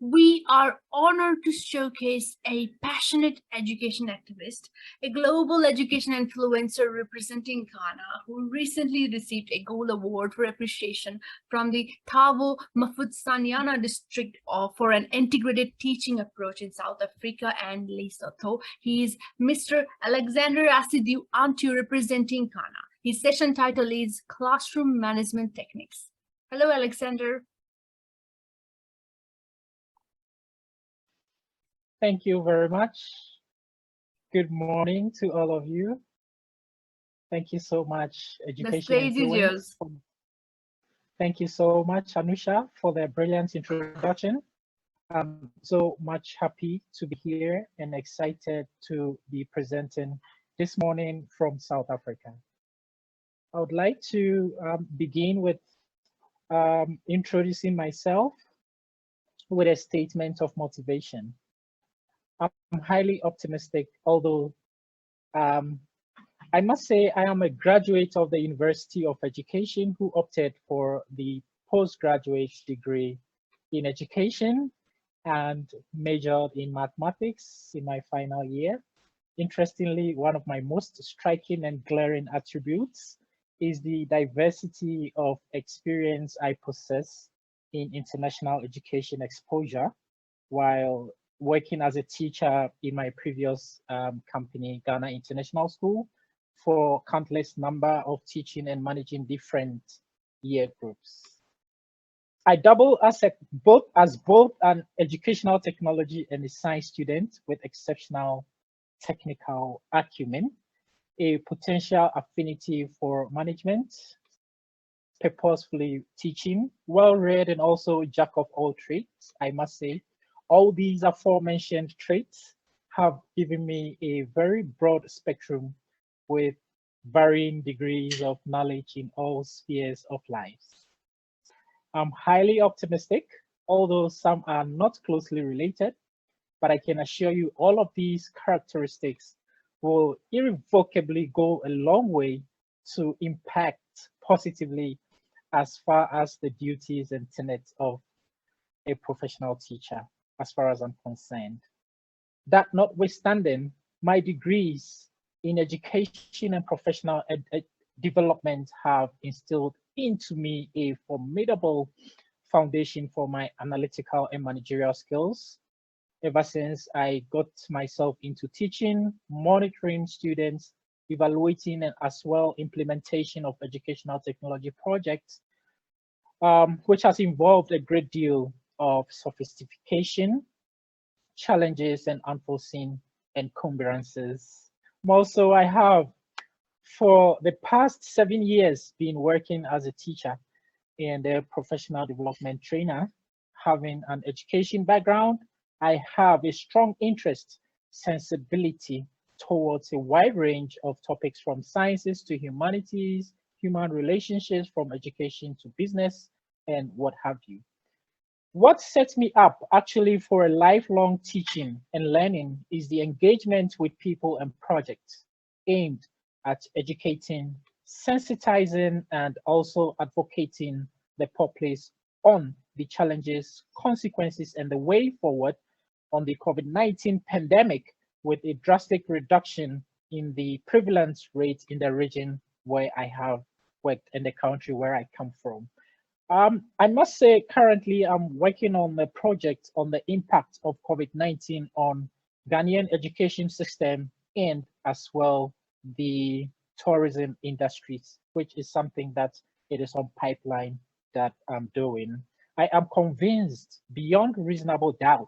We are honored to showcase a passionate education activist, a global education influencer representing Ghana, who recently received a Gold Award for appreciation from the Thabo Mafutsanyana district for an integrated teaching approach in South Africa and Lesotho. He is Mr. Alexander Asiedu Antwi representing Ghana. His session title is Classroom Management Techniques. Hello, Alexander. Thank you very much. Good morning to all of you. Thank you so much, Education Influence. Thank you so much, Anusha, for the brilliant introduction. I'm so much happy to be here and excited to be presenting this morning from South Africa. I would like to begin with introducing myself with a statement of motivation. I'm highly optimistic, although I must say I am a graduate of the University of Education who opted for the postgraduate degree in education and majored in mathematics in my final year. Interestingly, one of my most striking and glaring attributes is the diversity of experience I possess in international education exposure while working as a teacher in my previous company, Ghana International School, for countless number of teaching and managing different year groups. I double as both an educational technology and a science student with exceptional technical acumen, a potential affinity for management, purposefully teaching, well-read, and also jack of all trades, I must say. All these aforementioned traits have given me a very broad spectrum with varying degrees of knowledge in all spheres of life. I'm highly optimistic, although some are not closely related, but I can assure you all of these characteristics will irrevocably go a long way to impact positively as far as the duties and tenets of a professional teacher, as far as I'm concerned. That notwithstanding, my degrees in education and professional development have instilled into me a formidable foundation for my analytical and managerial skills. Ever since I got myself into teaching, monitoring students, evaluating, and as well implementation of educational technology projects, which has involved a great deal of sophistication, challenges, and unforeseen encumbrances. Also, I have, for the past 7 years, been working as a teacher and a professional development trainer. Having an education background, I have a strong interest, sensibility towards a wide range of topics from sciences to humanities, human relationships, from education to business, and what have you. What sets me up actually for a lifelong teaching and learning is the engagement with people and projects aimed at educating, sensitizing, and also advocating the populace on the challenges, consequences, and the way forward on the COVID-19 pandemic, with a drastic reduction in the prevalence rate in the region where I have worked and the country where I come from. I must say, currently, I'm working on a project on the impact of COVID-19 on Ghanaian education system and as well the tourism industries, which is something that it is on pipeline that I'm doing. I am convinced beyond reasonable doubt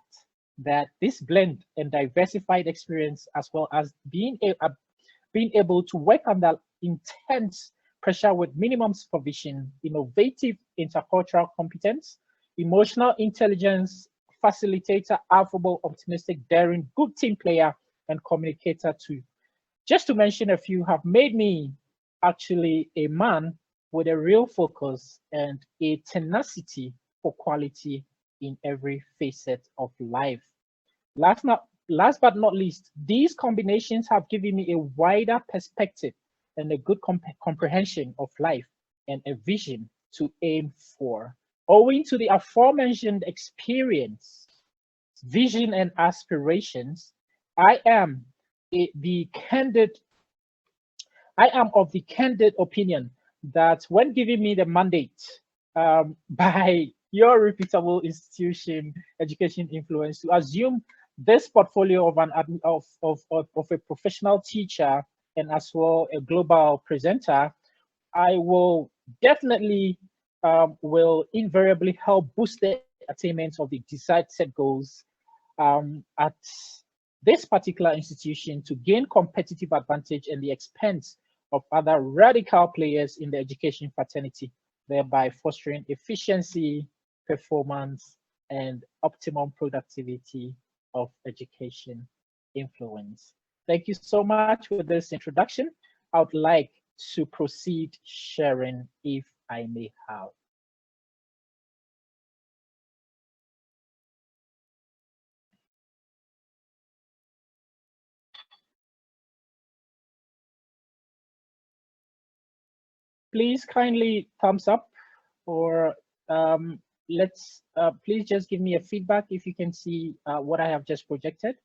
that this blend and diversified experience, as well as being able to work under intense pressure with minimum supervision, innovative intercultural competence, emotional intelligence, facilitator, affable, optimistic, daring, good team player, and communicator too. Just to mention a few, have made me actually a man with a real focus and a tenacity for quality in every facet of life. Last but not least, these combinations have given me a wider perspective and a good comprehension of life and a vision to aim for. Owing to the aforementioned experience, vision and aspirations, I am a, the candid I am of the candid opinion that when giving me the mandate by your reputable institution, education influence, to assume this portfolio of of a professional teacher and as well a global presenter, I will definitely will invariably help boost the attainment of the desired set goals at this particular institution to gain competitive advantage and the expense of other radical players in the education fraternity, thereby fostering efficiency, performance, and optimum productivity of education influence. Thank you so much for this introduction. I would like to proceed sharing if I may have. Please kindly thumbs up or let's please just give me a feedback if you can see what I have just projected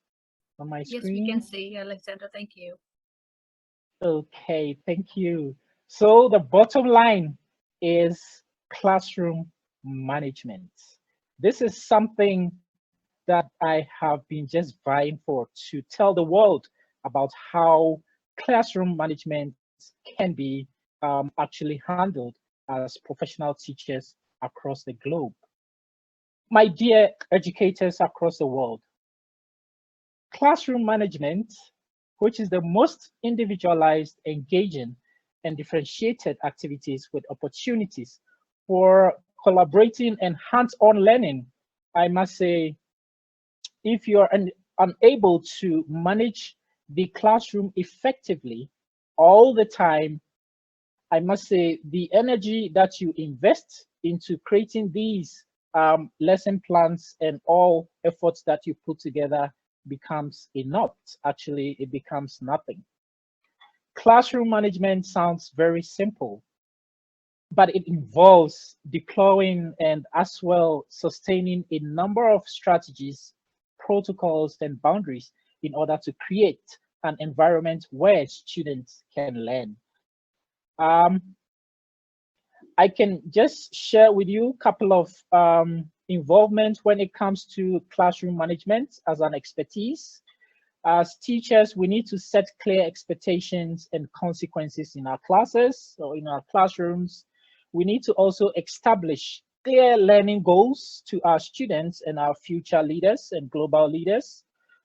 on my Yes, we can screen. see, Alexander. Thank you. Okay, thank you. So the bottom line is classroom management. This is something that I have been just vying for to tell the world about how classroom management can be actually handled as professional teachers across the globe. My dear educators across the world, classroom management, which is the most individualized, engaging, and differentiated activities with opportunities for collaborating and hands-on learning, I must say, if you're unable to manage the classroom effectively all the time, I must say the energy that you invest into creating these lesson plans and all efforts that you put together becomes enough. Actually, it becomes nothing. Classroom management sounds very simple, but it involves deploying and as well sustaining a number of strategies, protocols, and boundaries in order to create an environment where students can learn. Um, I can just share with you a couple of involvement when it comes to classroom management as an expertise. As teachers, we need to set clear expectations and consequences in our classes or in our classrooms. We need to also establish clear learning goals to our students and our future leaders and global leaders.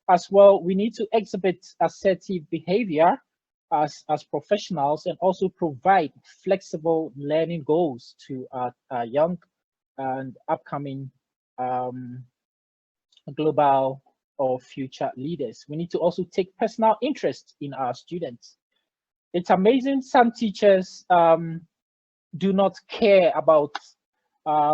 As well, we need to exhibit assertive behavior as professionals and also provide flexible learning goals to our young and upcoming um, global or future leaders. We need to also take personal interest in our students. It's amazing some teachers do not care about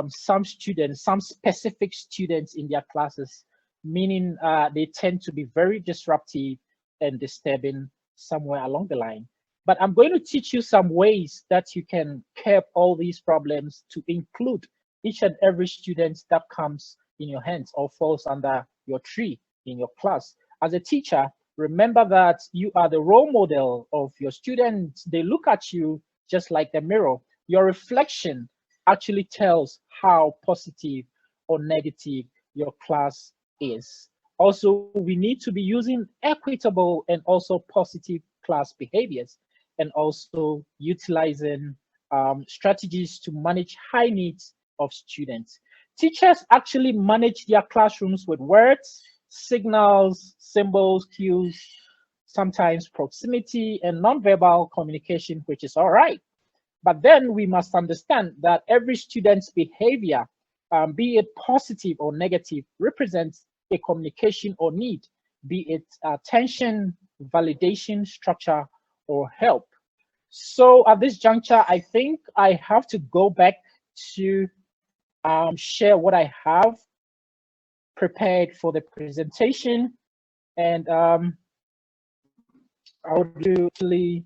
some students, some specific students in their classes, meaning they tend to be very disruptive and disturbing somewhere along the line. But I'm going to teach you some ways that you can curb all these problems to include each and every student that comes in your hands or falls under your tree in your class. As a teacher, remember that you are the role model of your students. They look at you just like the mirror. Your reflection actually tells how positive or negative your class is. Also, we need to be using equitable and also positive class behaviors and also utilizing strategies to manage high needs of students. Teachers actually manage their classrooms with words, signals, symbols, cues, sometimes proximity and nonverbal communication, which is all right. But then we must understand that every student's behavior, be it positive or negative, represents a communication or need, be it attention, validation, structure, or help. So at this juncture, I think I have to go back to share what I have prepared for the presentation. And I would actually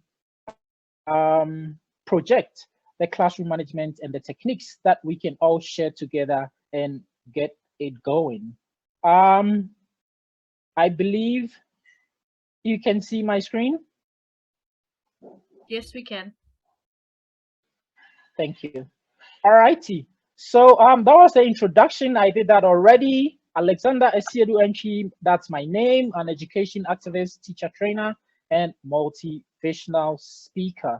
project the classroom management and the techniques that we can all share together and get it going. I believe you can see my screen. Yes, we can. Thank you. All righty. So that was the introduction. I did that already. Alexander Asiedu Antwi, that's my name, an education activist, teacher trainer, and motivational speaker.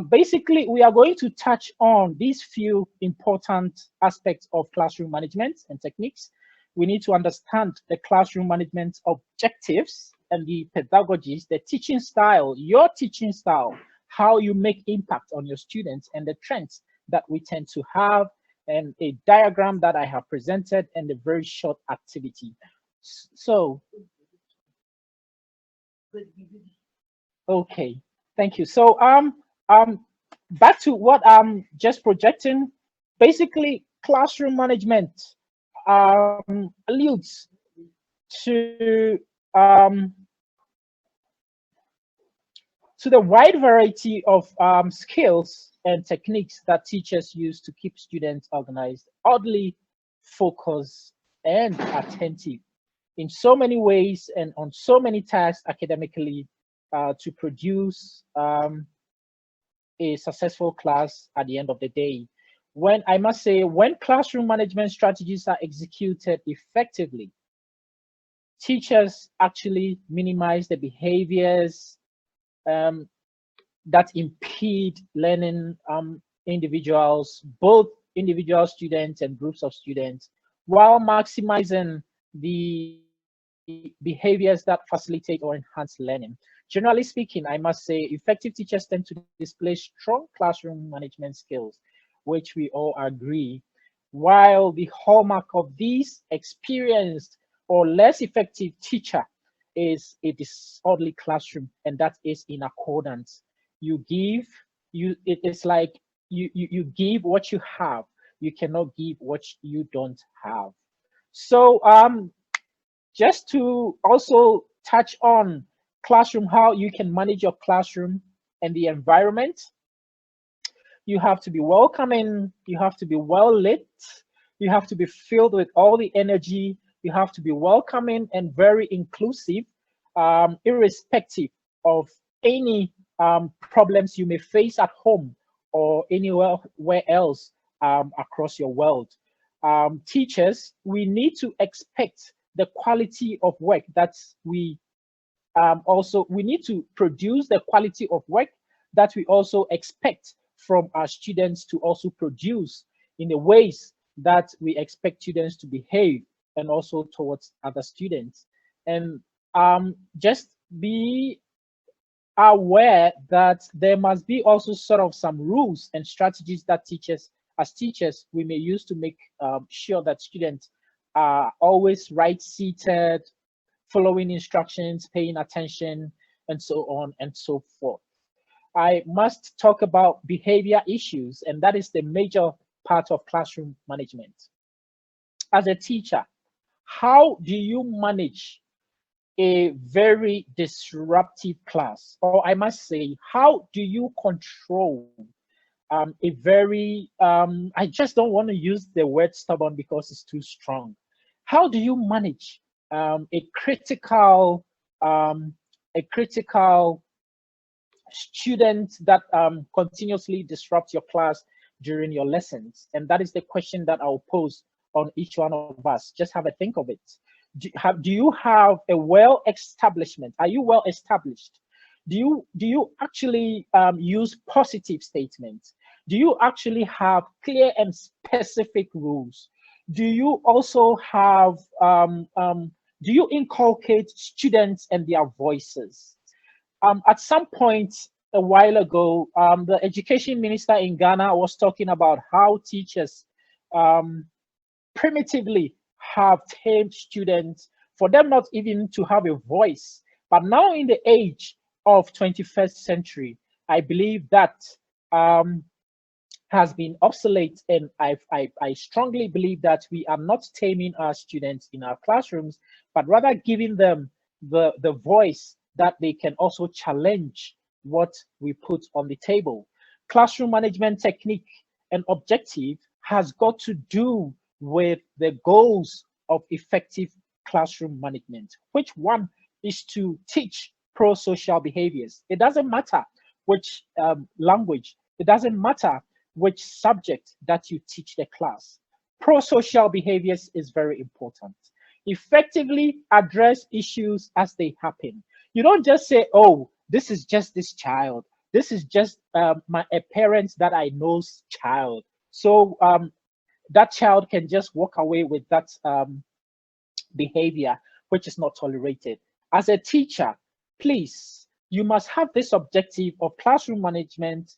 Basically, we are going to touch on these few important aspects of classroom management and techniques. We need to understand the classroom management objectives and the pedagogies, the teaching style, your teaching style, how you make impact on your students, and the trends that we tend to have, and a diagram that I have presented, and a very short activity. So, okay, thank you. So, back to what I'm just projecting. Basically, classroom management alludes to to the wide variety of skills and techniques that teachers use to keep students organized, oddly focused, and attentive in so many ways and on so many tasks academically to produce a successful class at the end of the day. When I must say, when classroom management strategies are executed effectively, teachers actually minimize the behaviors um, that impede learning individuals, both individual students and groups of students, while maximizing the behaviors that facilitate or enhance learning. Generally speaking, I must say effective teachers tend to display strong classroom management skills, which we all agree, while the hallmark of this experienced or less effective teacher is a disorderly classroom, and that is in accordance. You give, it is like you give what you have. You cannot give what you don't have. So just to also touch on classroom, how you can manage your classroom and the environment. You have to be welcoming, you have to be well lit, you have to be filled with all the energy, you have to be welcoming and very inclusive, irrespective of any problems you may face at home or anywhere where else across your world. Teachers, we need to expect the quality of work that we need to produce the quality of work that we also expect from our students to also produce in the ways that we expect students to behave, and also towards other students. And just be aware that there must be also sort of some rules and strategies that as teachers, we may use to make sure that students are always right seated, following instructions, paying attention, and so on and so forth. I must talk about behavior issues, and that is the major part of classroom management. As a teacher, how do you manage a very disruptive class? Or I must say, how do you control a very, I just don't want to use the word stubborn because it's too strong. How do you manage a critical student that continuously disrupts your class during your lessons? And that is the question that I'll pose on each one of us. Just have a think of it. Do you have a well establishment? Are you well established? Do you actually use positive statements? Do you actually have clear and specific rules? Do you also have do you inculcate students and their voices? At some point a while ago, the education minister in Ghana was talking about how teachers um, primitively have tamed students for them not even to have a voice. But now in the age of 21st century, I believe that um, has been obsolete, and I strongly believe that we are not taming our students in our classrooms, but rather giving them the voice that they can also challenge what we put on the table. Classroom management technique and objective has got to do with the goals of effective classroom management. Which one is to teach pro-social behaviors? It doesn't matter which language, it doesn't matter which subject that you teach the class. Pro-social behaviors is very important. Effectively address issues as they happen. You don't just say, oh, this is just this child. This is just a parent that I know's child. So that child can just walk away with that behavior, which is not tolerated. As a teacher, please, you must have this objective of classroom management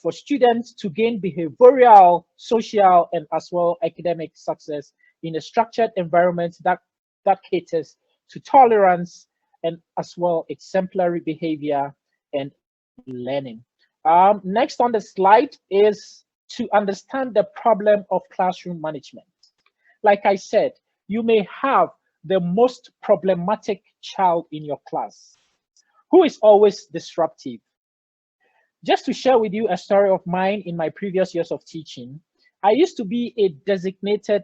for students to gain behavioral, social, and as well academic success in a structured environment that caters to tolerance and as well exemplary behavior and learning. Next on the slide is to understand the problem of classroom management. Like I said, you may have the most problematic child in your class who is always disruptive. Just to share with you a story of mine in my previous years of teaching, I used to be a designated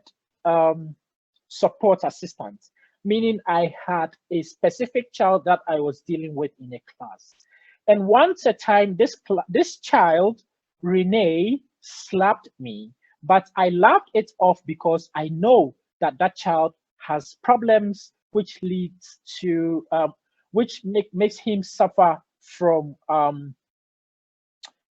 support assistant, meaning I had a specific child that I was dealing with in a class. And once a time, this child, Renee, slapped me, but I laughed it off because I know that that child has problems which leads to which makes him suffer from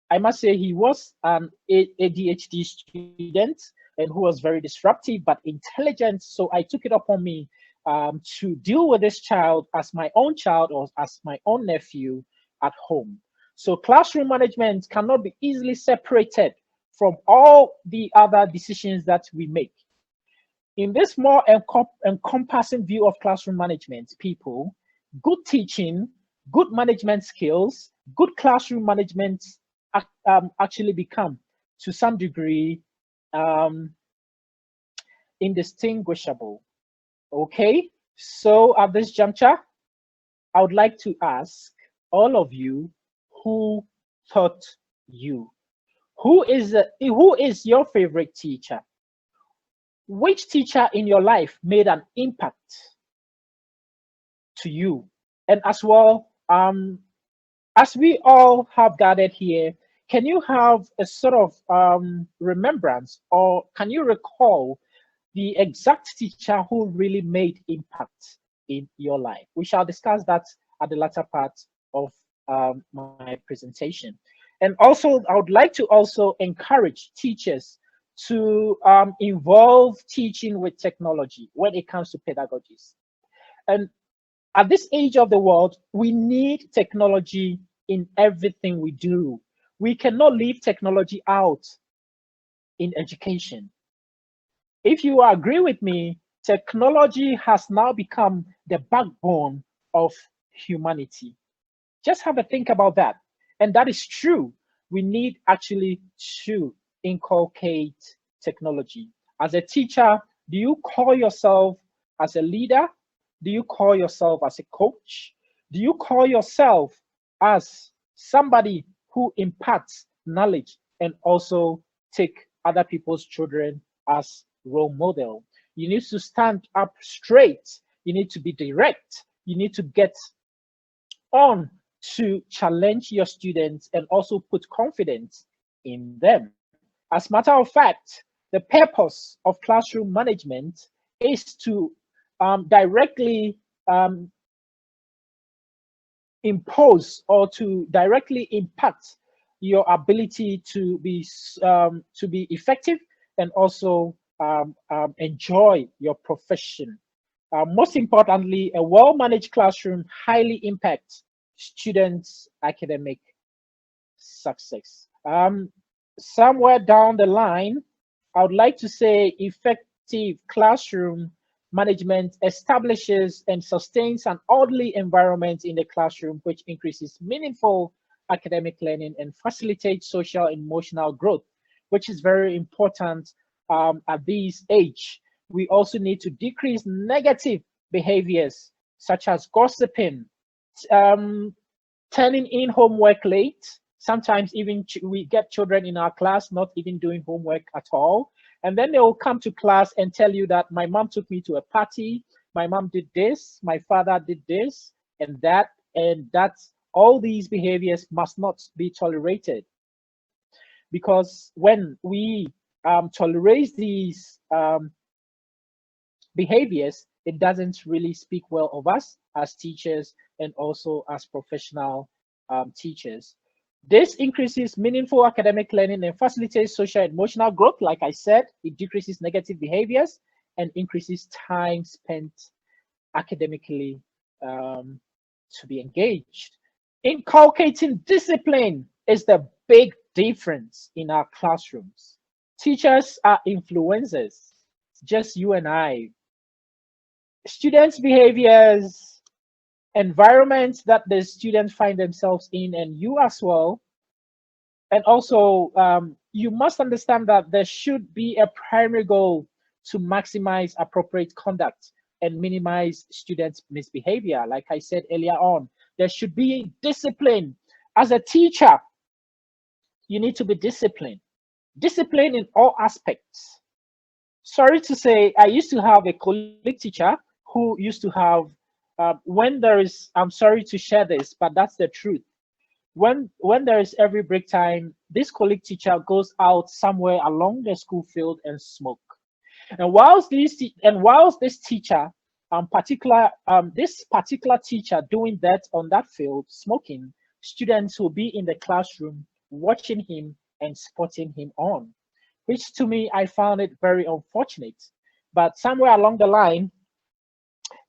I must say he was an ADHD student and who was very disruptive but intelligent. So I took it upon me to deal with this child as my own child or as my own nephew at home. So classroom management cannot be easily separated from all the other decisions that we make. In this more encompassing view of classroom management, people, good teaching, good management skills, good classroom management actually become, to some degree, indistinguishable. Okay, so at this juncture, I would like to ask all of you who taught you. Who is your favorite teacher? Which teacher in your life made an impact to you? And as well, as we all have gathered here, can you have a sort of remembrance, or can you recall the exact teacher who really made impact in your life? We shall discuss that at the latter part of my presentation. And also, I would like to also encourage teachers to involve teaching with technology when it comes to pedagogies. And at this age of the world, we need technology in everything we do. We cannot leave technology out in education. If you agree with me, technology has now become the backbone of humanity. Just have a think about that. And that is true. We need actually to inculcate technology. As a teacher, do you call yourself as a leader? Do you call yourself as a coach? Do you call yourself as somebody who imparts knowledge and also take other people's children as role model? You need to stand up straight. You need to be direct. You need to get on to challenge your students and also put confidence in them. As a matter of fact, the purpose of classroom management is to directly impose or to directly impact your ability to be effective and also enjoy your profession. Most importantly, a well-managed classroom highly impacts students' academic success. Somewhere down the line, I would like to say effective classroom management establishes and sustains an orderly environment in the classroom, which increases meaningful academic learning and facilitates social and emotional growth, which is very important at this age. We also need to decrease negative behaviors such as gossiping, turning in homework late. Sometimes even we get children in our class not even doing homework at all. And then they will come to class and tell you that my mom took me to a party, my mom did this, my father did this, and that's all these behaviors must not be tolerated, because when we tolerate these behaviors, it doesn't really speak well of us as teachers and also as professional teachers. This increases meaningful academic learning and facilitates social and emotional growth. Like I said, it decreases negative behaviors and increases time spent academically um, to be engaged. Inculcating discipline is the big difference in our classrooms. Teachers are influencers, just you and I. Students' behaviors, environments that the students find themselves in, and you as well. And also, you must understand that there should be a primary goal to maximize appropriate conduct and minimize students' misbehavior. Like I said earlier on, there should be discipline. As a teacher, you need to be disciplined. Discipline in all aspects. Sorry to say, I used to have a colleague teacher who used to have, when there is, I'm sorry to share this, but that's the truth. When there is every break time, this colleague teacher goes out somewhere along the school field and smoke. And whilst this teacher, this particular teacher doing that on that field, smoking, students will be in the classroom watching him and spotting him on, which to me I found it very unfortunate. But somewhere along the line,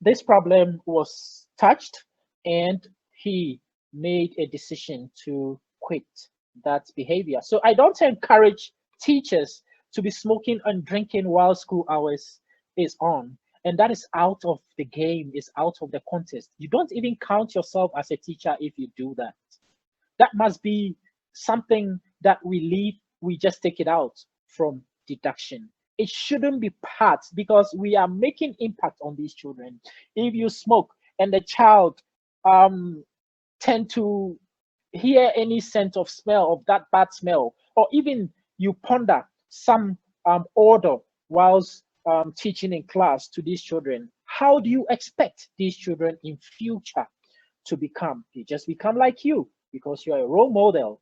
this problem was touched, and he made a decision to quit that behavior. So I don't encourage teachers to be smoking and drinking while school hours is on. And that is out of the game, is out of the contest. You don't even count yourself as a teacher if you do that. That must be something that we leave, we just take it out from deduction. It shouldn't be part, because we are making impact on these children. If you smoke and the child tend to hear any scent of smell of that bad smell, or even you ponder some order whilst teaching in class to these children, how do you expect these children in future to become? They just become like you because you're a role model.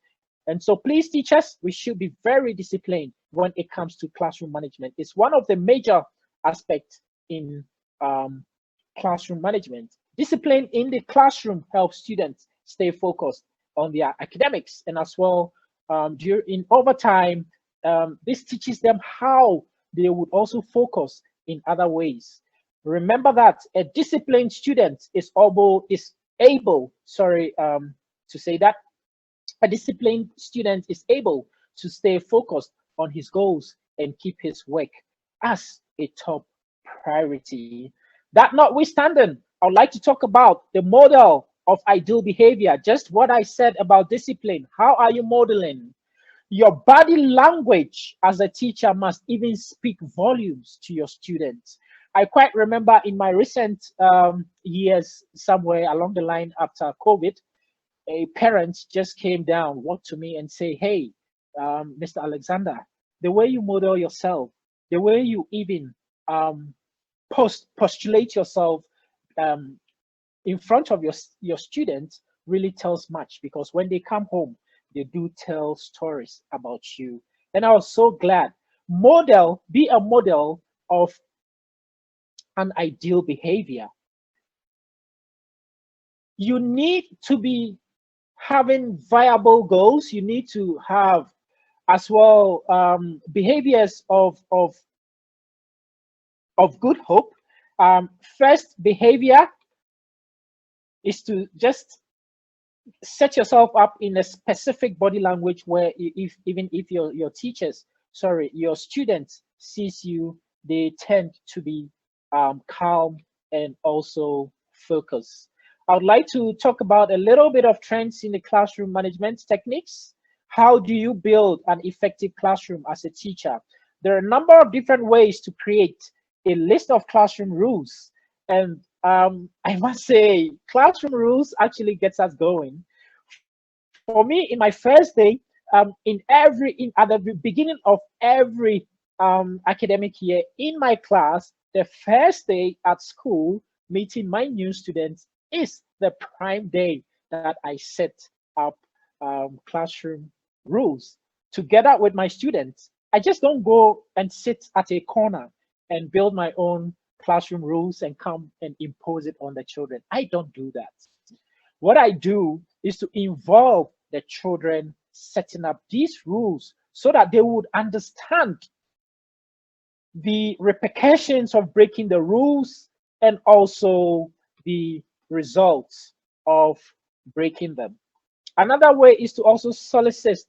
And so please, teachers, we should be very disciplined when it comes to classroom management. It's one of the major aspects in classroom management. Discipline in the classroom helps students stay focused on their academics, and as well, in overtime, this teaches them how they would also focus in other ways. Remember that a disciplined student is able, to say that a disciplined student is able to stay focused on his goals and keep his work as a top priority. That notwithstanding, I would like to talk about the model of ideal behavior, just what I said about discipline. How are you modeling? Your body language as a teacher must even speak volumes to your students. I quite remember in my recent years, somewhere along the line after COVID, a parent just came down, walked to me and say, "Hey, Mr. Alexander, the way you model yourself, the way you even um, postulate yourself um, in front of your students really tells much, because when they come home, they do tell stories about you." And I was so glad. Be a model of an ideal behavior. You need to be having viable goals. You need to have as well behaviors of good hope. First behavior is to just set yourself up in a specific body language where, even if your teachers, sorry, your students sees you, they tend to be calm and also focused. I would like to talk about a little bit of trends in the classroom management techniques. How do you build an effective classroom as a teacher? There are a number of different ways to create a list of classroom rules. And I must say, classroom rules actually gets us going. For me, in my first day, at the beginning of every academic year in my class, the first day at school, meeting my new students, is the prime day that I set up classroom rules together with my students. I just don't go and sit at a corner and build my own classroom rules and come and impose it on the children. I don't do that. What I do is to involve the children setting up these rules so that they would understand the repercussions of breaking the rules and also the results of breaking them. Another way is to also solicit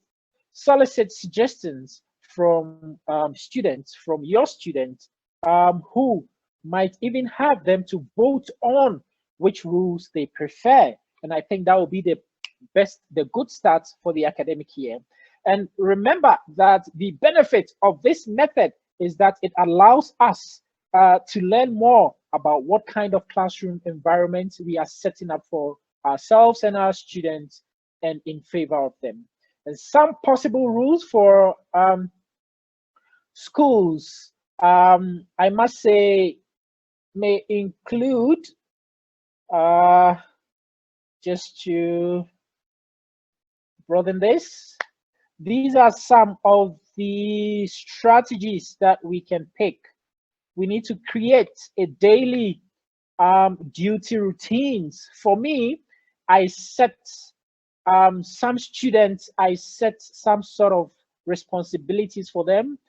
suggestions from students, from your students, who might even have them to vote on which rules they prefer. And I think that will be the good start for the academic year. And remember that the benefit of this method is that it allows us to learn more about what kind of classroom environment we are setting up for ourselves and our students and in favor of them. And some possible rules for schools, I must say, may include, just to broaden this, these are some of the strategies that we can pick. We need to create a daily duty routines. For me, I set some students, I set some sort of responsibilities for them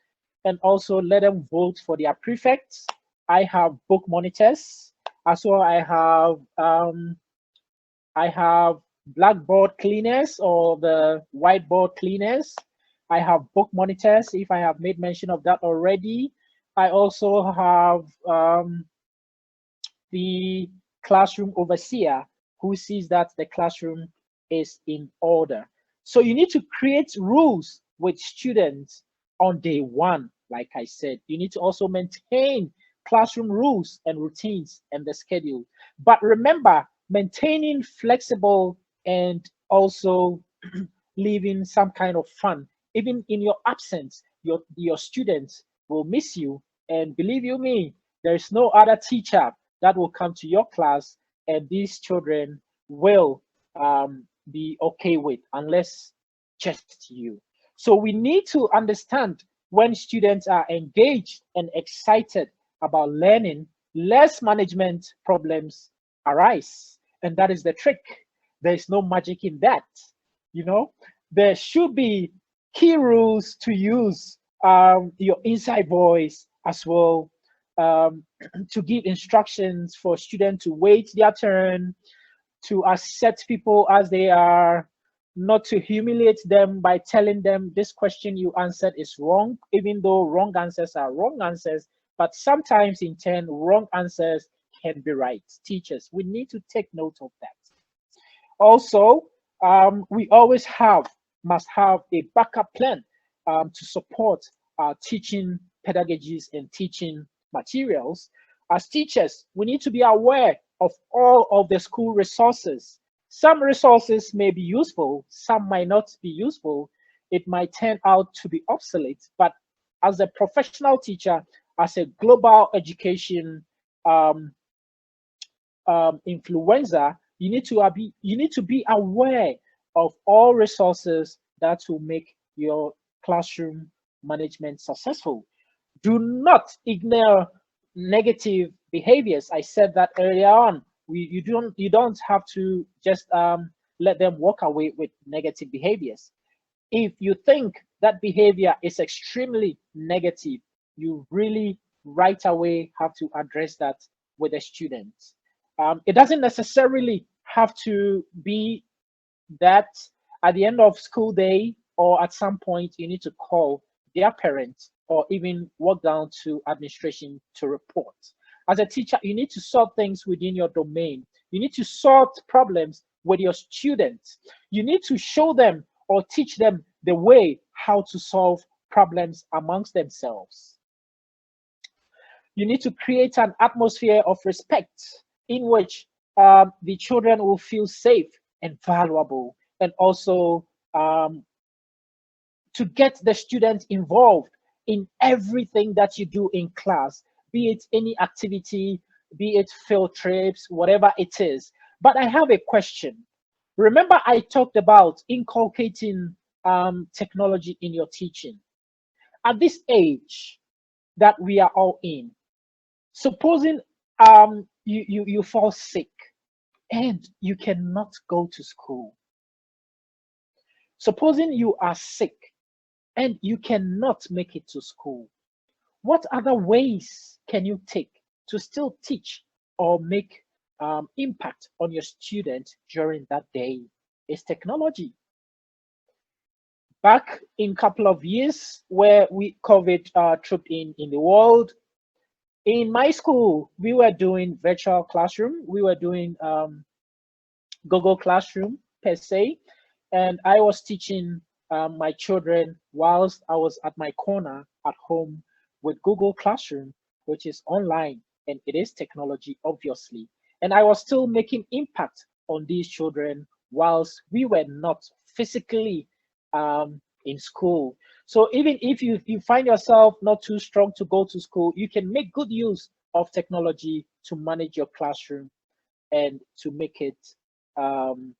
and also let them vote for their prefects. I have book monitors. As well, I have blackboard cleaners or the whiteboard cleaners. I have book monitors, if I have made mention of that already. I also have the classroom overseer who sees that the classroom is in order. So you need to create rules with students on day one, like I said. You need to also maintain classroom rules and routines and the schedule. But remember, maintaining flexible and also leaving some kind of fun. Even in your absence, your students will miss you. And believe you me, there is no other teacher that will come to your class and these children will be okay with, unless just you. So we need to understand when students are engaged and excited about learning, less management problems arise. And that is the trick. There is no magic in that. You know, there should be key rules to use your inside voice as well, to give instructions for students to wait their turn, to accept people as they are, not to humiliate them by telling them this question you answered is wrong, even though wrong answers are wrong answers. But sometimes, in turn, wrong answers can be right. Teachers, we need to take note of that. Also, we always must have a backup plan to support our teaching pedagogies and teaching materials. As teachers, we need to be aware of all of the school resources. Some resources may be useful, some might not be useful. It might turn out to be obsolete, but as a professional teacher, as a global education influencer, you need to be aware of all resources that will make your classroom management successful. Do not ignore negative behaviors. I said that earlier on. You don't have to just let them walk away with negative behaviors. If you think that behavior is extremely negative, you really right away have to address that with the students. It doesn't necessarily have to be that at the end of school day or at some point you need to call their parents or even walk down to administration to report. As a teacher, you need to solve things within your domain. You need to solve problems with your students. You need to show them or teach them the way how to solve problems amongst themselves. You need to create an atmosphere of respect in which the children will feel safe and valuable, and also to get the students involved in everything that you do in class. be it any activity, be it field trips, whatever it is. But I have a question. Remember, I talked about inculcating technology in your teaching. At this age that we are all in, supposing you fall sick and you cannot go to school. Supposing you are sick and you cannot make it to school, what other ways can you take to still teach or make impact on your student during that day? Is technology. Back in couple of years where we COVID trooped in the world, in my school, we were doing virtual classroom. We were doing Google Classroom per se, and I was teaching my children whilst I was at my corner at home with Google Classroom, which is online and it is technology, obviously. And I was still making impact on these children whilst we were not physically in school. So even if you find yourself not too strong to go to school, you can make good use of technology to manage your classroom and to make it um,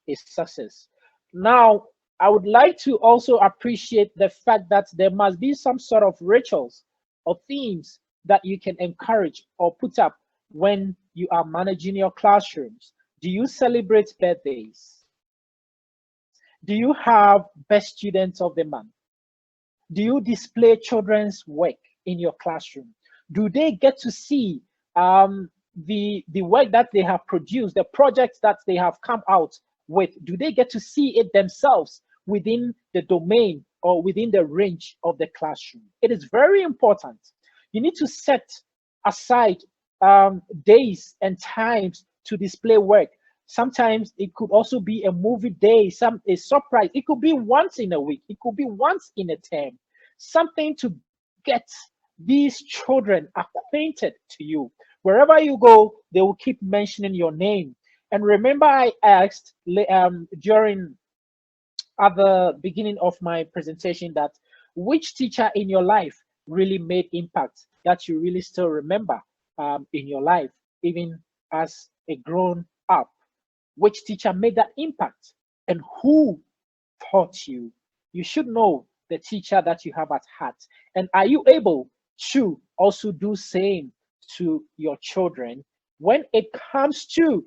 a success. Now, I would like to also appreciate the fact that there must be some sort of rituals or themes that you can encourage or put up when you are managing your classrooms. Do you celebrate birthdays? Do you have best students of the month? Do you display children's work in your classroom? Do they get to see the work that they have produced, the projects that they have come out with? Do they get to see it themselves within the domain or within the range of the classroom? It is very important. You need to set aside days and times to display work. Sometimes it could also be a movie day, a surprise. It could be once in a week. It could be once in a term. Something to get these children acquainted to you. Wherever you go, they will keep mentioning your name. And remember, I asked during at the beginning of my presentation that which teacher in your life really made impact that you really still remember in your life, even as a grown up. Which teacher made that impact and who taught you? You should know the teacher that you have at heart. And are you able to also do same to your children when it comes to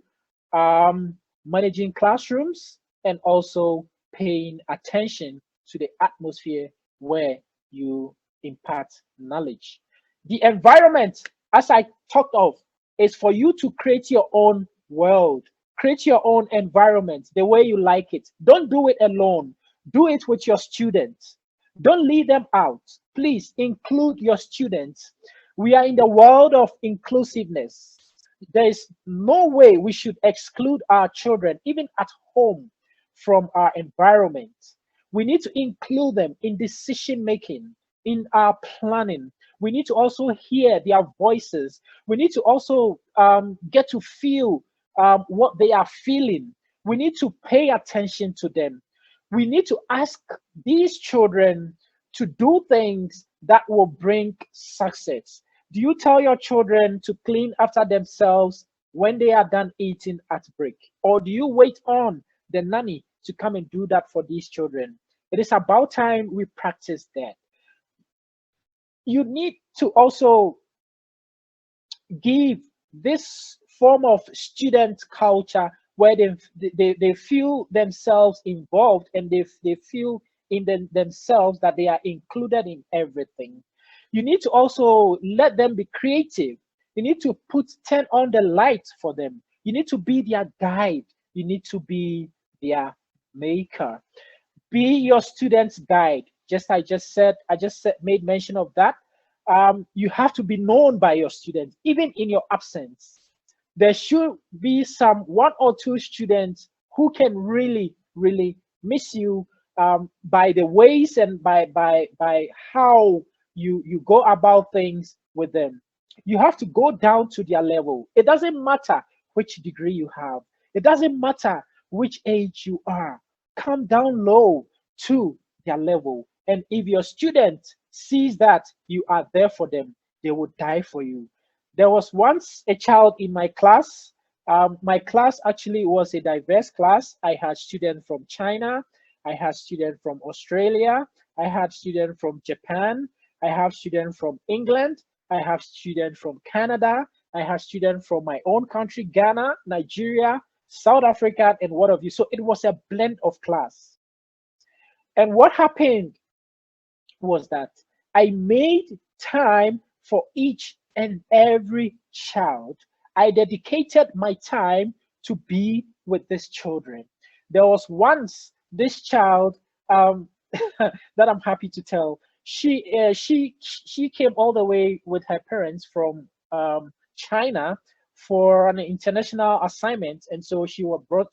managing classrooms and also paying attention to the atmosphere where you impart knowledge? The environment, as I talked of, is for you to create your own world. Create your own environment the way you like it. Don't do it alone. Do it with your students. Don't leave them out. Please include your students. We are in the world of inclusiveness. There is no way we should exclude our children, even at home, from our environment. We need to include them in decision making, in our planning. We need to also hear their voices. We need to also get to feel what they are feeling. We need to pay attention to them. We need to ask these children to do things that will bring success. Do you tell your children to clean after themselves when they are done eating at break? Or do you wait on the nanny to come and do that for these children? It is about time we practice that. You need to also give this form of student culture where they feel themselves involved and they feel in themselves that they are included in everything. You need to also let them be creative. You need to turn on the light for them. You need to be their guide. You need to be their maker. Be your student's guide. I just made mention of that. You have to be known by your students, even in your absence. There should be some one or two students who can really, really miss you by the ways and by how you go about things with them. You have to go down to their level. It doesn't matter which degree you have. It doesn't matter which age you are. Come down low to their level. And if your student sees that you are there for them, they will die for you. There was once a child in my class. My class actually was a diverse class. I had students from China, I had students from Australia, I had students from Japan, I have students from England, I have students from Canada, I have students from my own country, Ghana, Nigeria, South Africa, and what have you. So it was a blend of class. And what happened was that I made time for each and every child. I dedicated my time to be with these children. There was once this child that I'm happy to tell. She came all the way with her parents from China for an international assignment, and so she was brought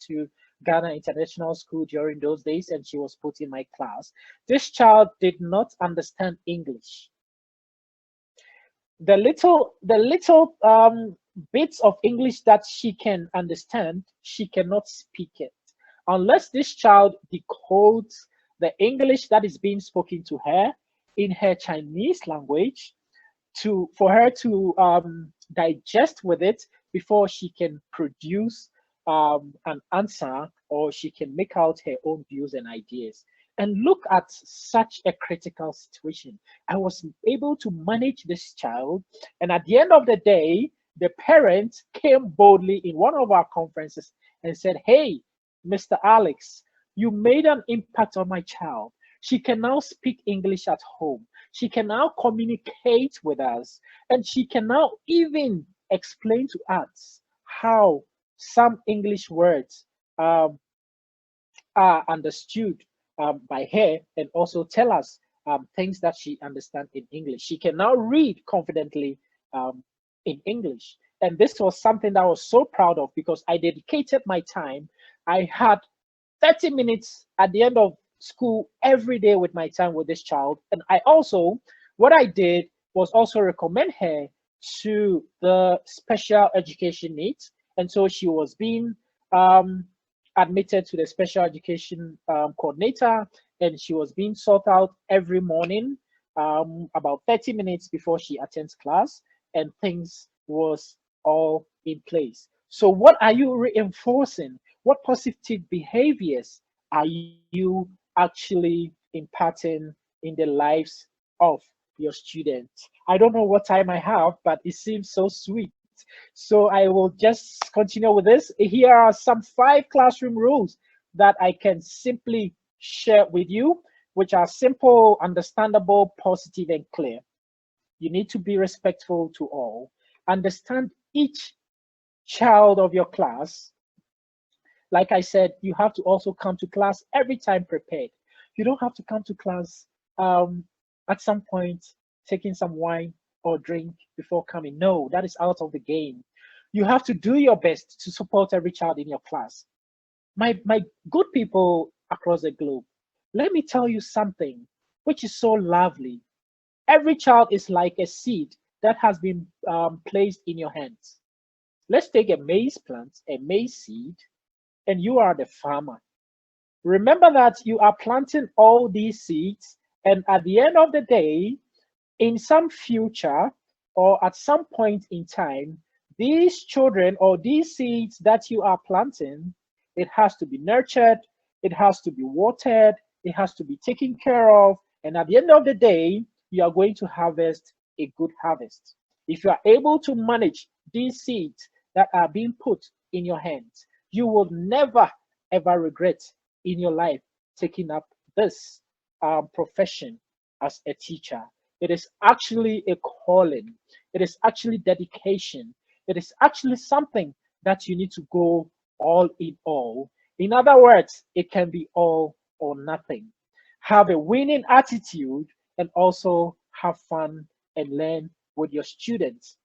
to Ghana International School during those days, and she was put in my class. This child did not understand English. The little bits of English that she can understand, she cannot speak it unless this child decodes the English that is being spoken to her in her Chinese language to for her to digest with it before she can produce an answer, or she can make out her own views and ideas. And look at such a critical situation. I was able to manage this child, and at the end of the day, the parent came boldly in one of our conferences and said, "Hey, Mr. Alex, you made an impact on my child. She can now speak English at home. She can now communicate with us, and she can now even explain to us how some English words um, are understood by her, and also tell us things that she understands in English. She can now read confidently in English." And this was something that I was so proud of because I dedicated my time. I had 30 minutes at the end of school every day with my time with this child. And I also, what I did was also recommend her to the special education needs. And so she was being um, admitted to the special education coordinator, and she was being sought out every morning about 30 minutes before she attends class, and things was all in place. So what are you reinforcing? What positive behaviors are you actually imparting in the lives of your students? I don't know what time I have, but it seems so sweet. So I will just continue with this. Here are some 5 classroom rules that I can simply share with you, which are simple, understandable, positive, and clear. You need to be respectful to all. Understand each child of your class. Like I said, you have to also come to class every time prepared. You don't have to come to class um, at some point taking some wine or drink before coming. No, that is out of the game. You have to do your best to support every child in your class. My good people across the globe, let me tell you something which is so lovely. Every child is like a seed that has been placed in your hands. Let's take a maize plant, a maize seed, and you are the farmer. Remember that you are planting all these seeds, and at the end of the day, in some future or at some point in time, these children or these seeds that you are planting, it has to be nurtured, it has to be watered, it has to be taken care of, and at the end of the day, you are going to harvest a good harvest. If you are able to manage these seeds that are being put in your hands, you will never ever regret in your life taking up this profession as a teacher. It is actually a calling. It is actually dedication. It is actually something that you need to go all in all. In other words, it can be all or nothing. Have a winning attitude and also have fun and learn with your students.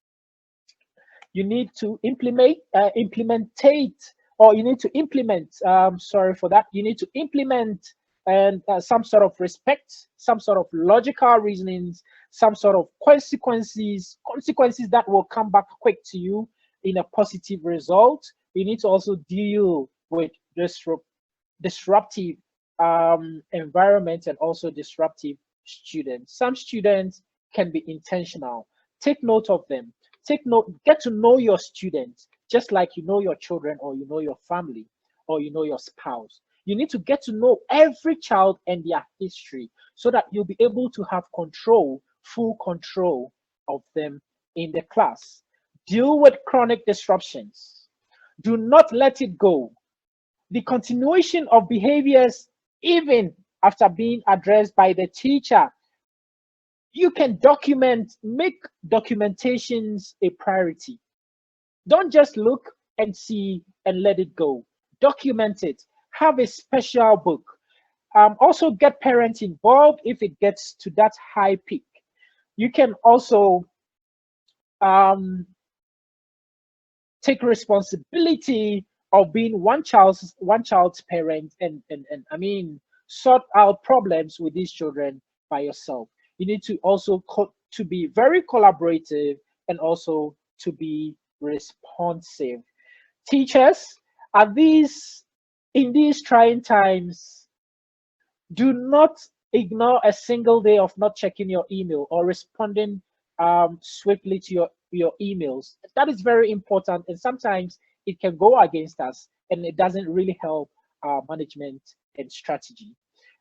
You need to implementate, or you need to implement, sorry for that, you need to implement and some sort of respect, some sort of logical reasonings, some sort of consequences that will come back quick to you in a positive result. You need to also deal with disruptive environment and also disruptive students. Some students can be intentional. Take note of them. Take note, get to know your students, just like you know your children, or you know your family, or you know your spouse. You need to get to know every child and their history so that you'll be able to have control, full control of them in the class. Deal with chronic disruptions. Do not let it go. The continuation of behaviors, even after being addressed by the teacher, you can document, make documentations a priority. Don't just look and see and let it go. Document it. Have a special book. Also, get parents involved if it gets to that high peak. You can also um, take responsibility of being one child's parent, and I mean, sort out problems with these children by yourself. You need to also to be very collaborative and also to be responsive. Teachers, are these in these trying times, do not ignore a single day of not checking your email or responding swiftly to your emails. That is very important, and sometimes it can go against us, and it doesn't really help our management and strategy.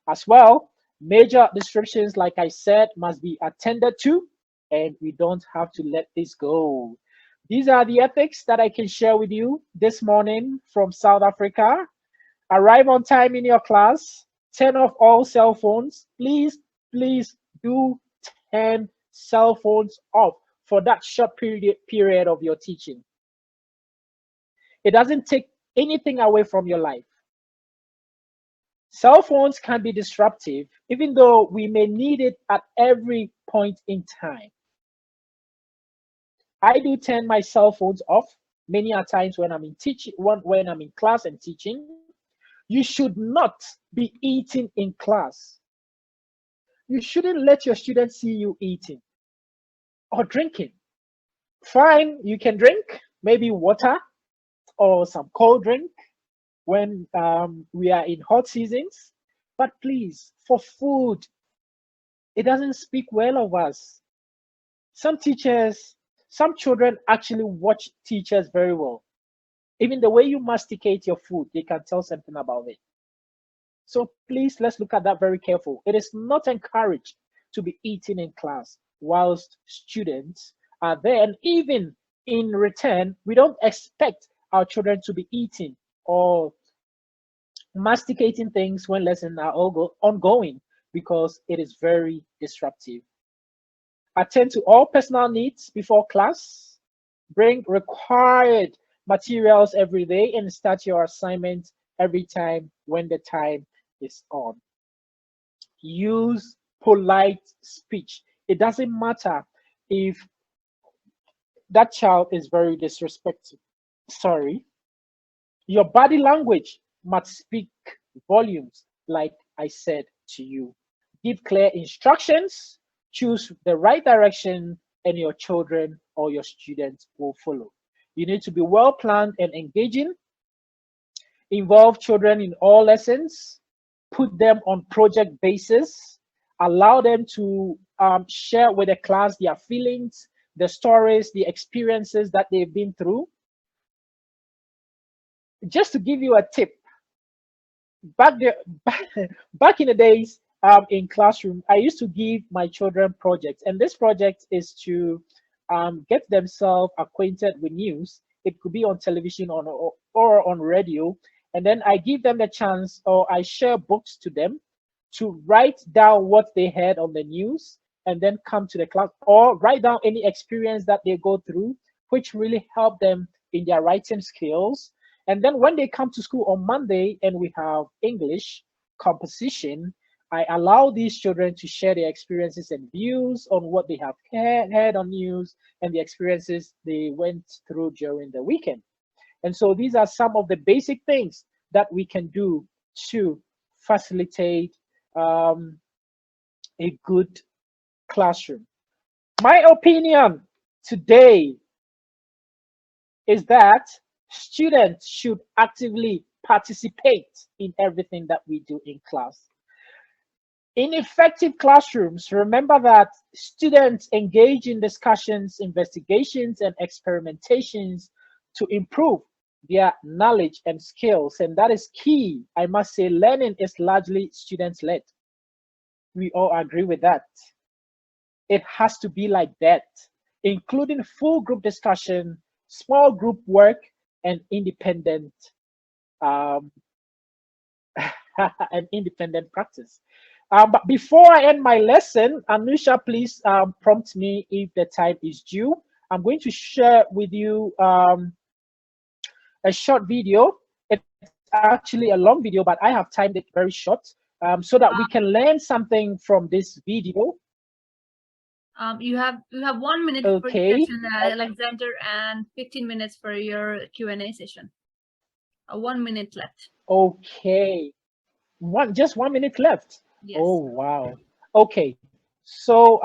As well, major disruptions, like I said, must be attended to, and we don't have to let this go. These are the ethics that I can share with you this morning from South Africa. Arrive on time in your class. Turn off all cell phones. Please do turn cell phones off for that short period of your teaching. It doesn't take anything away from your life. Cell phones can be disruptive, even though we may need it at every point in time. I do turn my cell phones off many a times when I'm in teaching, when I'm in class and teaching. You should not be eating in class. You shouldn't let your students see you eating or drinking. Fine, you can drink maybe water or some cold drink when we are in hot seasons, but please, for food, it doesn't speak well of us. Some teachers, some children actually watch teachers very well. Even the way you masticate your food, they can tell something about it. So please, let's look at that very careful. It is not encouraged to be eating in class whilst students are there. And even in return, we don't expect our children to be eating or masticating things when lessons are ongoing, because it is very disruptive. Attend to all personal needs before class. Bring required materials every day and start your assignment every time when the time is on. Use polite speech. It doesn't matter if that child is very disrespectful. Sorry. Your body language must speak volumes, like I said to you. Give clear instructions, choose the right direction, and your children or your students will follow. You need to be well planned and engaging. Involve children in all lessons, put them on project basis, allow them to share with the class their feelings, the stories, the experiences that they've been through. Just to give you a tip, back there, back in the days in classroom, I used to give my children projects, and this project is to get themselves acquainted with news. It could be on television or on radio, and then I give them the chance, or I share books to them to write down what they heard on the news, and then come to the class or write down any experience that they go through, which really help them in their writing skills. And then when they come to school on Monday and we have English composition, I allow these children to share their experiences and views on what they have heard on news and the experiences they went through during the weekend. And so these are some of the basic things that we can do to facilitate a good classroom. My opinion today is that students should actively participate in everything that we do in class. In effective classrooms, remember that students engage in discussions, investigations, and experimentations to improve their knowledge and skills. And that is key. I must say, learning is largely students led. We all agree with that. It has to be like that, including full group discussion, small group work, and independent um, and independent practice. But before I end my lesson, Anusha, please prompt me if the time is due. I'm going to share with you a short video. It's actually a long video, but I have timed it very short so that we can learn something from this video. You have 1 minute for your Okay. session, Alexander, and 15 minutes for your Q&A session. 1 minute left. Okay. Just 1 minute left. Yes. Oh, wow. Okay. So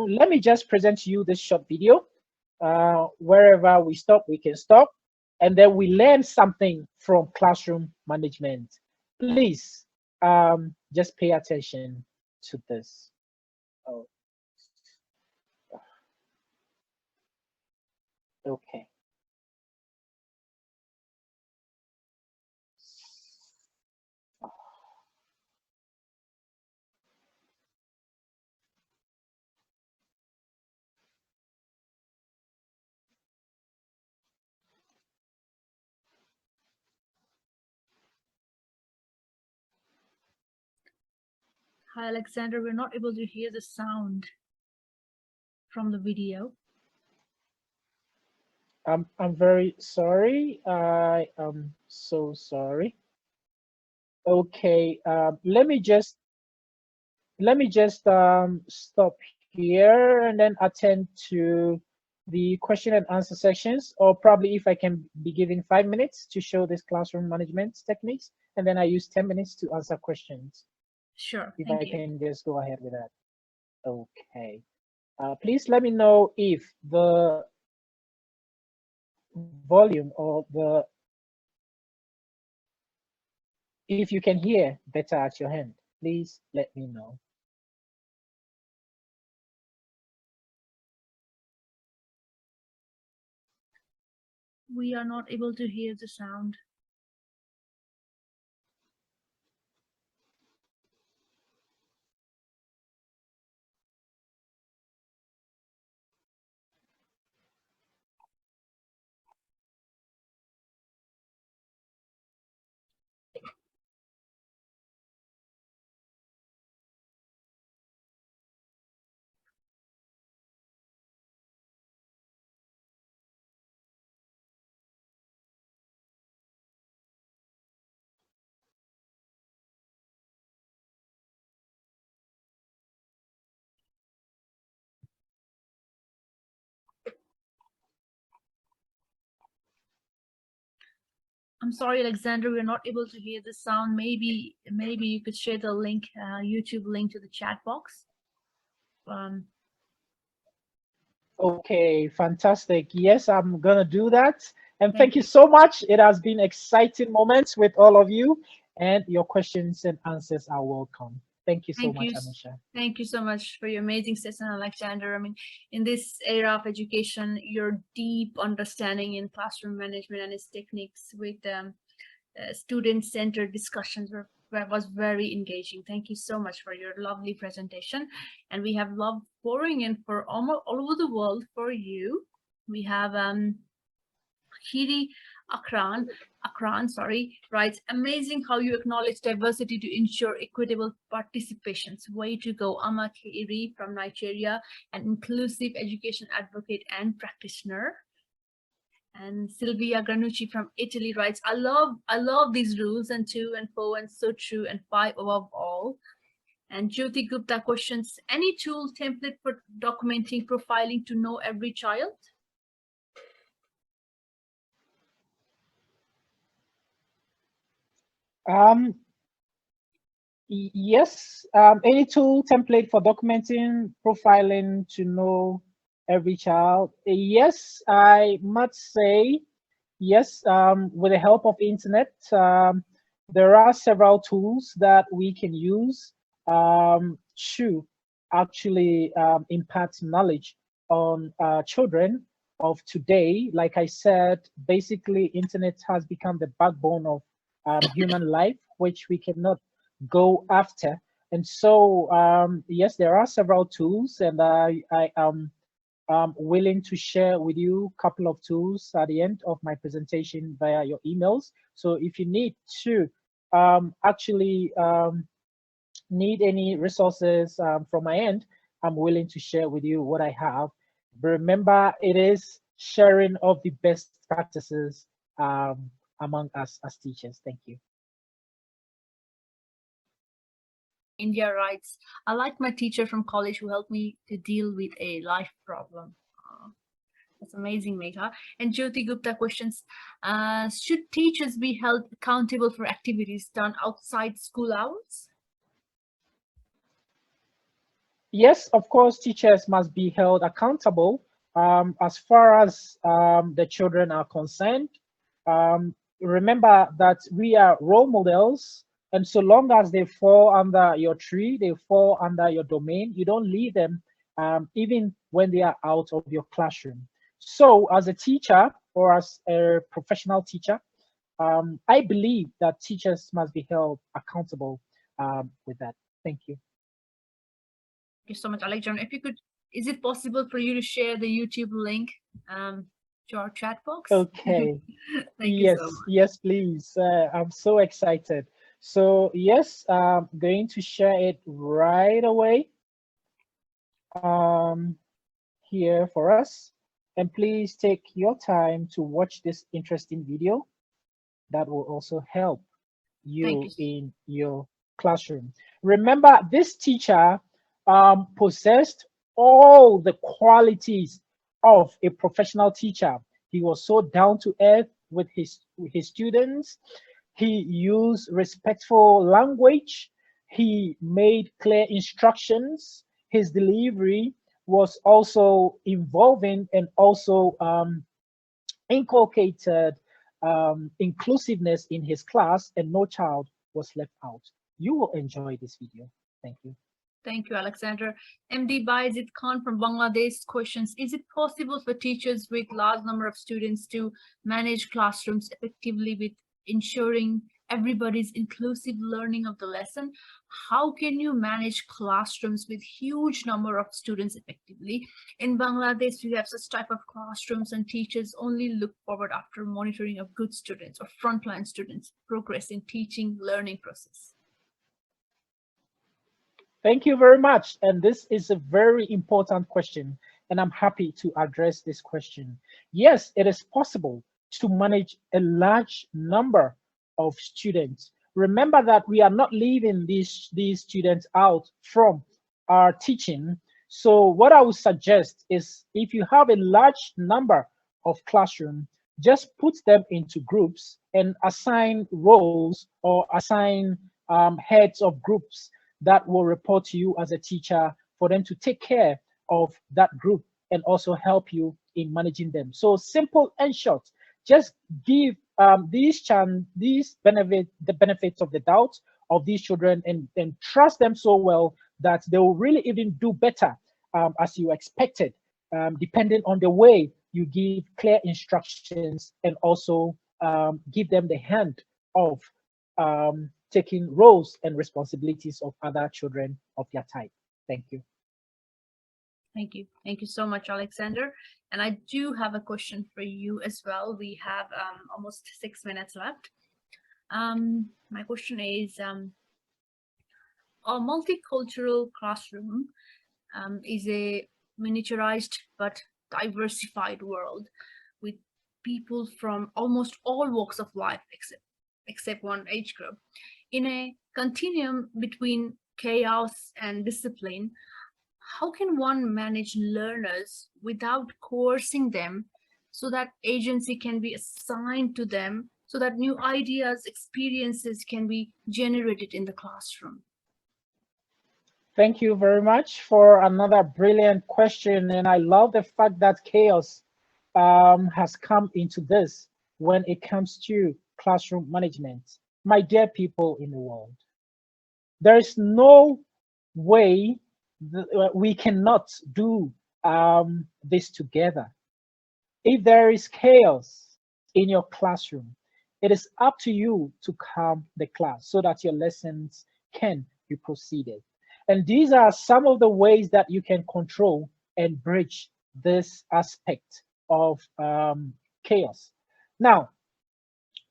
let me just present to you this short video. Wherever we stop, we can stop. And then we learn something from classroom management. Please just pay attention to this. Oh, okay. Hi, Alexander. We're not able to hear the sound from the video. I'm very sorry. I am so sorry. Okay, let me just stop here and then attend to the question and answer sections, or probably if I can be given 5 minutes to show this classroom management techniques, and then I use 10 minutes to answer questions. Sure. If Thank I you. can just go ahead with that. Okay. Please let me know if the volume or the if you can hear better at your hand. Please let me know. We are not able to hear the sound. I'm sorry, Alexander, we're not able to hear the sound. Maybe you could share the link, YouTube link to the chat box. Okay, fantastic. Yes, I'm gonna do that. And thank you so much. It has been exciting moments with all of you, and your questions and answers are welcome. Thank you so much, Anusha. Thank you so much for your amazing session, Alexander. I mean, in this era of education, your deep understanding in classroom management and its techniques with student-centered discussions was very engaging. Thank you so much for your lovely presentation. And we have love pouring in for almost all over the world for you. We have Hiri Akran, sorry, writes, amazing how you acknowledge diversity to ensure equitable participations. Way to go, Ama Kiri from Nigeria, an inclusive education advocate and practitioner. And Silvia Granucci from Italy writes, I love these rules, and 2 and 4 and so true, and 5 above all. And Jyoti Gupta questions, any tool template for documenting profiling to know every child? Yes, any tool template for documenting profiling to know every child. Yes, I must say yes. With the help of internet, there are several tools that we can use to actually impart knowledge on children of today. Like I said, basically, internet has become the backbone of human life, which we cannot go after. And so, yes, there are several tools, and I am willing to share with you a couple of tools at the end of my presentation via your emails. So if you need to actually need any resources from my end, I'm willing to share with you what I have. But remember, it is sharing of the best practices among us as teachers. Thank you. India writes, I like my teacher from college who helped me to deal with a life problem. That's amazing, Megha. And Jyoti Gupta questions, should teachers be held accountable for activities done outside school hours? Yes, of course, teachers must be held accountable as far as the children are concerned. Remember that we are role models, and so long as they fall under your tree, they fall under your domain, you don't leave them even when they are out of your classroom. So, as a teacher or as a professional teacher, I believe that teachers must be held accountable with that. Thank you. Thank you so much, Alexander. If you could, is it possible for you to share the YouTube link to our chat box? Okay. Thank you so Yes, much. yes, please. I'm so excited. So yes, I'm going to share it right away here for us. And please take your time to watch this interesting video that will also help Thank you you. in your classroom. Remember, this teacher possessed all the qualities of a professional teacher. He was so down to earth with his students. He used respectful language. He made clear instructions. His delivery was also involving and also inculcated inclusiveness in his class, and no child was left out. You will enjoy this video. Thank you. Thank you, Alexander. MD Bayezid Khan from Bangladesh questions, is it possible for teachers with large number of students to manage classrooms effectively with ensuring everybody's inclusive learning of the lesson? How can you manage classrooms with huge number of students effectively? In Bangladesh, we have such type of classrooms and teachers only look forward after monitoring of good students or frontline students progress in teaching learning process. Thank you very much. And this is a very important question, and I'm happy to address this question. Yes, it is possible to manage a large number of students. Remember that we are not leaving these students out from our teaching. So what I would suggest is if you have a large number of classroom, just put them into groups and assign roles or assign heads of groups that will report to you as a teacher for them to take care of that group and also help you in managing them. So simple and short, just give the benefits of the doubt of these children and trust them so well that they will really even do better as you expected, depending on the way you give clear instructions and also give them the hand of taking roles and responsibilities of other children of their type. Thank you. Thank you. Thank you so much, Alexander. And I do have a question for you as well. We have almost 6 minutes left. My question is, a multicultural classroom is a miniaturized but diversified world with people from almost all walks of life except one age group. In a continuum between chaos and discipline, how can one manage learners without coercing them so that agency can be assigned to them so that new ideas, experiences can be generated in the classroom? Thank you very much for another brilliant question. And I love the fact that chaos has come into this when it comes to classroom management. My dear people in the world, there is no way we cannot do this together. If there is chaos in your classroom, it is up to you to calm the class so that your lessons can be proceeded. And these are some of the ways that you can control and bridge this aspect of chaos. Now,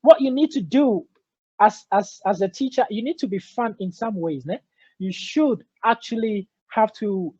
what you need to do as a teacher, you need to be fun in some ways. Ne? You should actually have to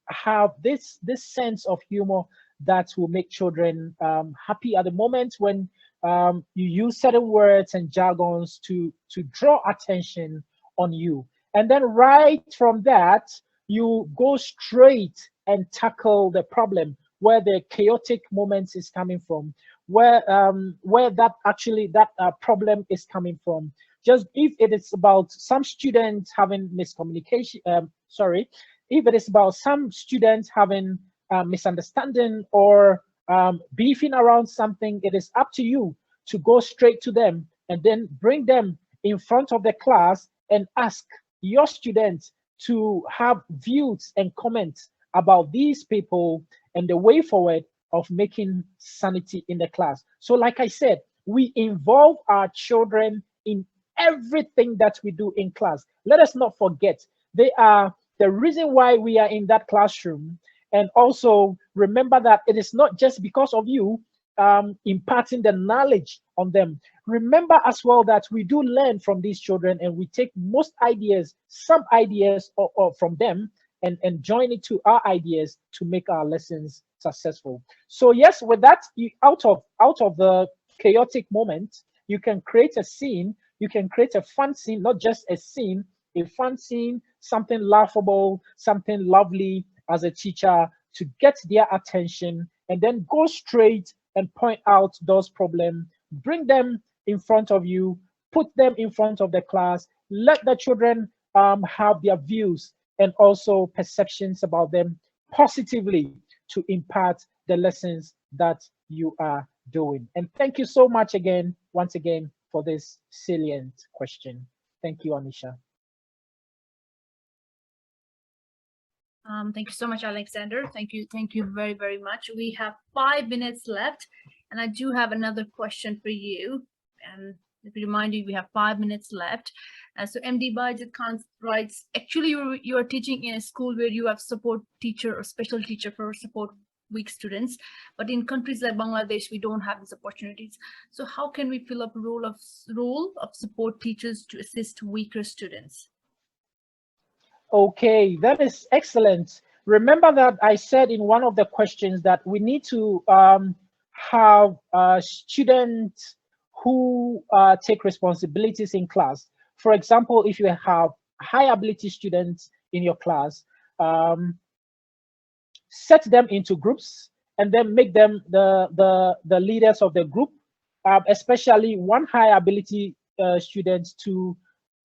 have this sense of humor that will make children happy at the moment when you use certain words and jargons to draw attention on you. And then right from that, you go straight and tackle the problem where the chaotic moments is coming from, where that actually that problem is coming from. Just if it is about some students having miscommunication, sorry, if it is about some students having misunderstanding or beefing around something, it is up to you to go straight to them and then bring them in front of the class and ask your students to have views and comments about these people and the way forward of making sanity in the class. So, like I said, we involve our children in everything that we do in class. Let us not forget, they are the reason why we are in that classroom. And also remember that it is not just because of you imparting the knowledge on them. Remember as well that we do learn from these children and we take most ideas, some ideas or from them and join it to our ideas to make our lessons successful. So yes, with that, out of the chaotic moment, you can create a scene. You can create a fun scene, not just a scene, a fun scene, something laughable, something lovely as a teacher to get their attention, and then go straight and point out those problems, bring them in front of you, put them in front of the class, let the children have their views and also perceptions about them positively to impart the lessons that you are doing. And thank you so much again, once again, for this salient question. Thank you, Anisha. Thank you so much, Alexander. Thank you very, very much. We have 5 minutes left, and I do have another question for you. And let me remind you, we have 5 minutes left. So MD Bajit Khan writes, actually, you are teaching in a school where you have support teacher or special teacher for support weak students, but in countries like Bangladesh, we don't have these opportunities. So how can we fill up a role of support teachers to assist weaker students? Okay, that is excellent. Remember that I said in one of the questions that we need to have students who take responsibilities in class. For example, if you have high ability students in your class, set them into groups and then make them the leaders of the group, especially one high ability student to,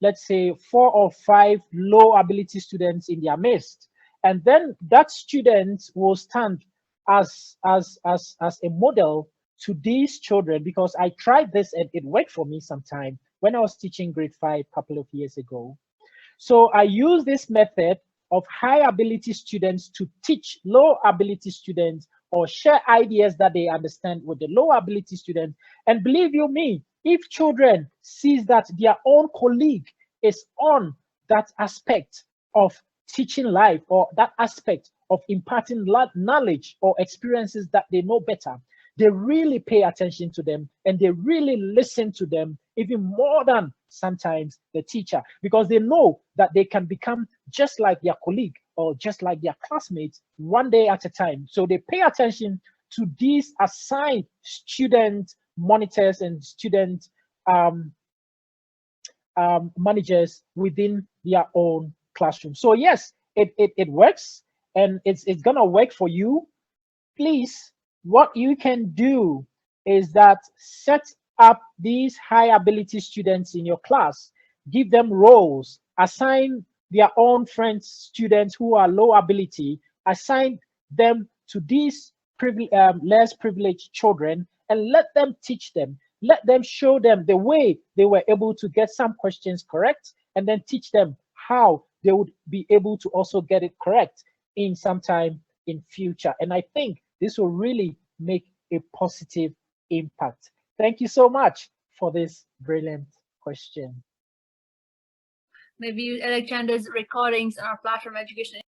let's say, 4 or 5 low ability students in their midst, and then that student will stand as a model to these children, because I tried this and it worked for me sometime when I was teaching grade 5 a couple of years ago. So I use this method of high ability students to teach low ability students or share ideas that they understand with the low ability students. And believe you me, if children sees that their own colleague is on that aspect of teaching life or that aspect of imparting knowledge or experiences that they know better, they really pay attention to them and they really listen to them even more than sometimes the teacher, because they know that they can become just like their colleague or just like their classmates one day at a time. So they pay attention to these assigned student monitors and student managers within their own classroom. So yes, it works, and it's gonna work for you. Please, what you can do is that set up these high ability students in your class, give them roles, assign their own friends, students who are low ability, assign them to these less privileged children, and let them teach them. Let them show them the way they were able to get some questions correct, and then teach them how they would be able to also get it correct in some time in future. And I think this will really make a positive impact. Thank you so much for this brilliant question. Maybe Alexander's recordings on our platform education